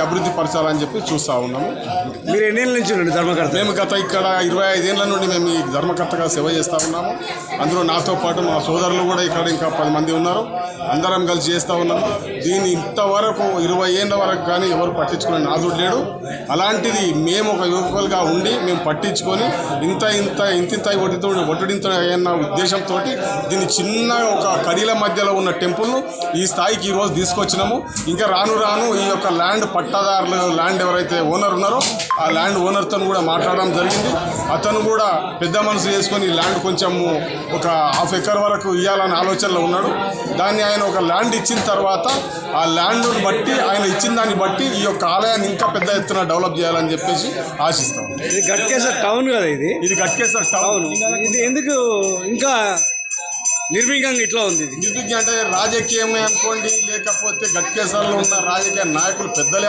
అభివృద్ధి పరచాలని చెప్పి చూస్తూ ఉన్నాము. మీరు ఎన్నేళ్ళ నుంచి ఉండండి ధర్మకర్త? మేము గత ఇక్కడ 25 ఏళ్ల నుండి మేము ఈ ధర్మకర్తగా సేవ చేస్తూ ఉన్నాము. అందులో నాతో పాటు మా సోదరులు కూడా ఇక్కడ ఇంకా 10 మంది ఉన్నారు. అందరం కలిసి చేస్తూ ఉన్నాము. దీన్ని ఇంతవరకు 20 ఏళ్ళ వరకు కానీ ఎవరు పట్టించుకునే నాదుడు లేడు. అలాంటిది మేము ఒక యువకులుగా ఉండి మేము పట్టించుకొని ఇంత ఒట్టుడింత అన్న ఉద్దేశంతో దీన్ని చిన్న ఒక కడీల మధ్యలో ఉన్న టెంపుల్ను ఈ స్థాయికి ఈరోజు తీసుకొచ్చినాము. ఇంకా రాను ఈ యొక్క ల్యాండ్ పట్టాదారులు ల్యాండ్ ఎవరైతే ఓనర్ ఉన్నారో ఆ ల్యాండ్ ఓనర్తో కూడా మాట్లాడడం జరిగింది. అతను కూడా పెద్ద మనసు చేసుకొని ల్యాండ్ కొంచెము ఒక ½ ఎకర్ వరకు ఇవ్వాలనే ఆలోచనలో ఉన్నాడు. దాన్ని ఆయన ఒక ల్యాండ్ ఇచ్చిన తర్వాత ఆ ల్యాండ్ను బట్టి ఆయన ఇచ్చిన దాన్ని బట్టి ఈ యొక్క ఆలయాన్ని ఇంకా పెద్ద ఎత్తున డెవలప్ చేయాలని చెప్పేసి ఆశిస్తాం. ఇది గట్కేసర్ టౌన్ కదా? ఇది గట్కేసర్ టౌన్. ఇది ఎందుకు ఇంకా నిర్విఘ్నంగా ఇట్లా ఉంది? నిర్విఘ్నం అంటే రాజకీయమే అనుకోండి, లేకపోతే గట్కేసర్లో ఉన్న రాజకీయ నాయకులు పెద్దలే